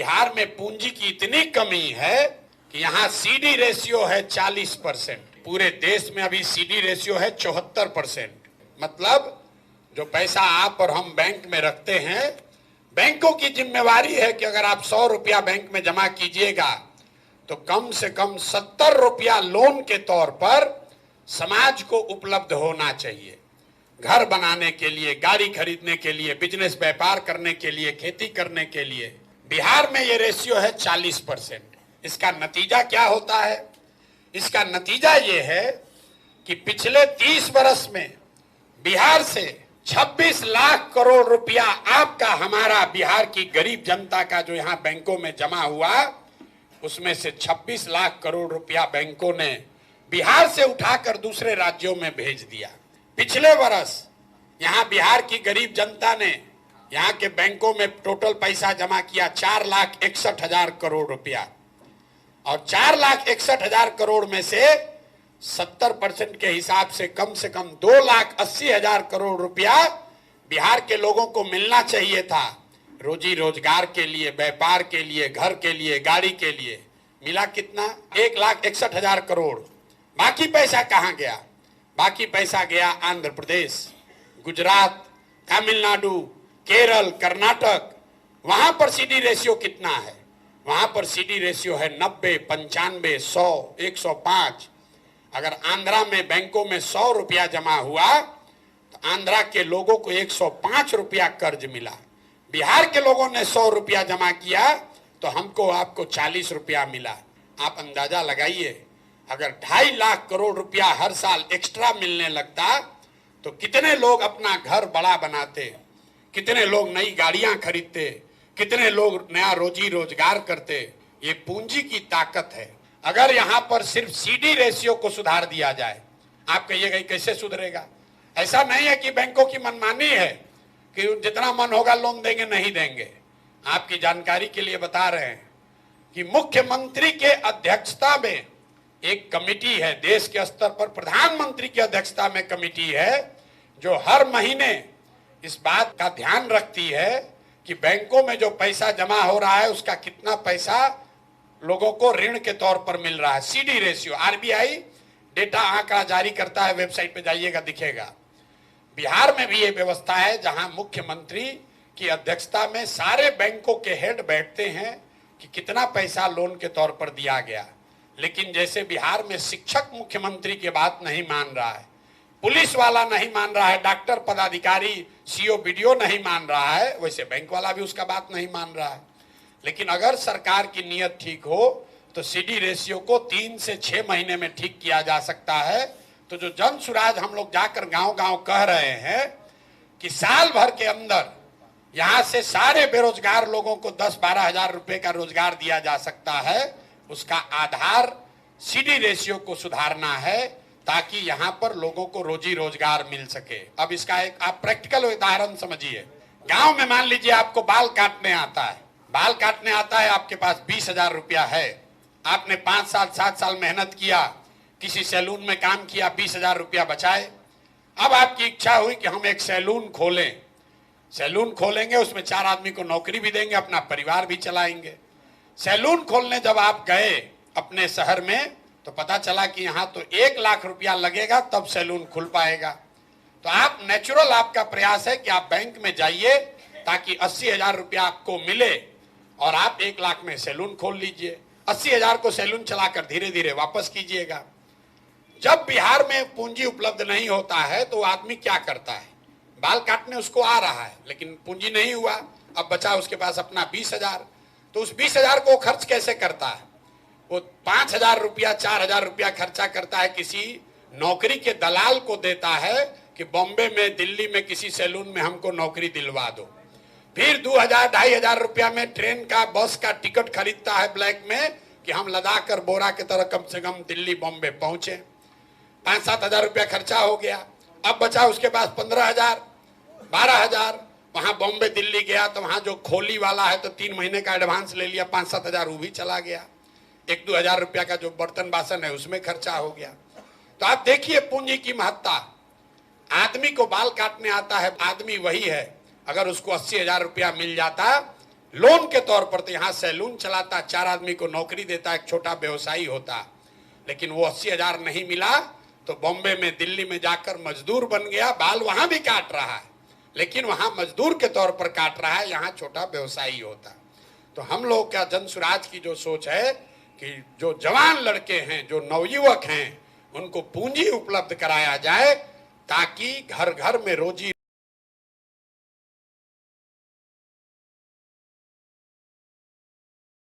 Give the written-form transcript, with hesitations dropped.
बिहार में पूंजी की इतनी कमी है कि यहाँ सीडी रेशियो है 40%। पूरे देश में अभी सीडी रेशियो है 74%। मतलब जो पैसा आप और हम बैंक में रखते हैं, बैंकों की जिम्मेवारी है कि अगर आप 100 रुपया बैंक में जमा कीजिएगा तो कम से कम 70 रुपया लोन के तौर पर समाज को उपलब्ध होना चाहिए। घर बनाने के लिए, गाड़ी खरीदने के लिए, बिजनेस व्यापार करने के लिए, खेती करने के लिए। बिहार में ये रेशियो है 40%। इसका नतीजा क्या होता है? इसका नतीजा ये है कि पिछले 30 वर्ष में बिहार से 26 लाख करोड़ रुपया आपका, हमारा, बिहार की गरीब जनता का जो यहाँ बैंकों में जमा हुआ, उसमें से 26 लाख करोड़ रुपया बैंकों ने बिहार से उठाकर दूसरे राज्यों में भेज दिया। पिछले वर्ष यहाँ बिहार की गरीब जनता ने यहाँ के बैंकों में टोटल पैसा जमा किया 4,61,000 करोड़ रुपया, और 4,61,000 करोड़ में से 70% के हिसाब से कम 2,80,000 करोड़ रुपया बिहार के लोगों को मिलना चाहिए था, रोजी रोजगार के लिए, व्यापार के लिए, घर के लिए, गाड़ी के लिए। मिला कितना? 1,61,000 करोड़। बाकी पैसा कहाँ गया? बाकी पैसा गया आंध्र प्रदेश, गुजरात, तमिलनाडु, केरल, कर्नाटक। वहां पर सीडी रेशियो कितना है? वहां पर सीडी रेशियो है 90, 95, 100, 105। अगर आंध्रा में बैंकों में 100 रुपया जमा हुआ तो आंध्रा के लोगों को 105 रुपया कर्ज मिला। बिहार के लोगों ने 100 रुपया जमा किया तो हमको, आपको 40 रुपया मिला। आप अंदाजा लगाइए, अगर 2.5 लाख करोड़ रुपया हर साल एक्स्ट्रा मिलने लगता तो कितने लोग अपना घर बड़ा बनाते, कितने लोग नई गाड़ियां खरीदते, कितने लोग नया रोजी रोजगार करते। ये पूंजी की ताकत है। अगर यहां पर सिर्फ सीडी रेशियो को सुधार दिया जाए, आप कहिएगा कैसे सुधरेगा? ऐसा नहीं है कि बैंकों की मनमानी है कि जितना मन होगा लोन देंगे, नहीं देंगे। आपकी जानकारी के लिए बता रहे हैं कि मुख्यमंत्री के अध्यक्षता में एक कमेटी है, देश के स्तर पर प्रधानमंत्री की अध्यक्षता में कमेटी है, जो हर महीने इस बात का ध्यान रखती है कि बैंकों में जो पैसा जमा हो रहा है उसका कितना पैसा लोगों को ऋण के तौर पर मिल रहा है। सीडी रेशियो आरबीआई डेटा आंकड़ा जारी करता है, वेबसाइट पे जाइएगा दिखेगा। बिहार में भी ये व्यवस्था है जहां मुख्यमंत्री की अध्यक्षता में सारे बैंकों के हेड बैठते हैं कि कितना पैसा लोन के तौर पर दिया गया। लेकिन जैसे बिहार में शिक्षक मुख्यमंत्री की बात नहीं मान रहा है, पुलिस वाला नहीं मान रहा है, डॉक्टर, पदाधिकारी, सीओ, बीडीओ नहीं मान रहा है, वैसे बैंक वाला भी उसका बात नहीं मान रहा है। लेकिन अगर सरकार की नीयत ठीक हो तो सीडी रेशियो को 3 से 6 महीने में ठीक किया जा सकता है। तो जो जन सुराज हम लोग जाकर गांव-गांव कह रहे हैं कि साल भर के अंदर यहां से सारे बेरोजगार लोगों को 10-12 हजार रुपए का रोजगार दिया जा सकता है, उसका आधार सीडी रेशियो को सुधारना है ताकि यहां पर लोगों को रोजी रोजगार मिल सके। अब इसका एक आप प्रैक्टिकल उदाहरण समझिए। गांव में मान लीजिए आपको बाल काटने आता है, आपके पास 20,000 रुपया है, आपने 5 साल 7 साल मेहनत किया, किसी सैलून में काम किया, 20,000 रुपया बचाए। अब आपकी इच्छा हुई कि हम एक सैलून खोलें, सैलून खोलेंगे, उसमें 4 आदमी को नौकरी भी देंगे, अपना परिवार भी चलाएंगे। सैलून खोलने जब आप गए अपने शहर में तो पता चला कि यहाँ तो 1 लाख रुपया लगेगा तब सैलून खुल पाएगा। तो आप नेचुरल, आपका प्रयास है कि आप बैंक में जाइए ताकि 80,000 रुपया आपको मिले और आप 1 लाख में सैलून खोल लीजिए। 80,000 को सैलून चलाकर धीरे धीरे वापस कीजिएगा। जब बिहार में पूंजी उपलब्ध नहीं होता है तो आदमी क्या करता है? बाल काटने उसको आ रहा है लेकिन पूंजी नहीं हुआ, अब बचा उसके पास अपना 20,000। तो उस 20,000 को खर्च कैसे करता है? वो 5,000 रुपया, 4,000 रुपया खर्चा करता है, किसी नौकरी के दलाल को देता है कि बॉम्बे में, दिल्ली में किसी सैलून में हमको नौकरी दिलवा दो। फिर 2,000-2,500 रुपया में ट्रेन का, बस का टिकट खरीदता है ब्लैक में कि हम लदाख और बोरा की तरह कम से कम दिल्ली, बॉम्बे पहुंचे। 5-7 हजार रुपया खर्चा हो गया। अब बचा उसके पास 15,000, 12,000। वहां बॉम्बे, दिल्ली गया तो वहां जो खोली वाला है तो 3 महीने का एडवांस ले लिया, 5-7 हजार वो भी चला गया। 1-2 हजार रुपया का जो बर्तन बासन है उसमें खर्चा हो गया। तो आप देखिए पूंजी की महत्ता। आदमी को बाल काटने आता है, आदमी वही है, अगर उसको 80,000 रुपया मिल जाता लोन के तौर पर तो यहाँ सैलून चलाता, 4 आदमी को नौकरी देता, एक छोटा व्यवसायी होता, लेकिन वो 80,000 नहीं मिला तो बॉम्बे में, दिल्ली में जाकर मजदूर बन गया, बाल वहां भी काट रहा है, लेकिन वहां मजदूर के तौर पर काट रहा है, यहाँ छोटा व्यवसायी होता। तो हम लोग का जन स्वराज की जो सोच है कि जो जवान लड़के हैं, जो नवयुवक हैं, उनको पूंजी उपलब्ध कराया जाए ताकि घर घर में रोजी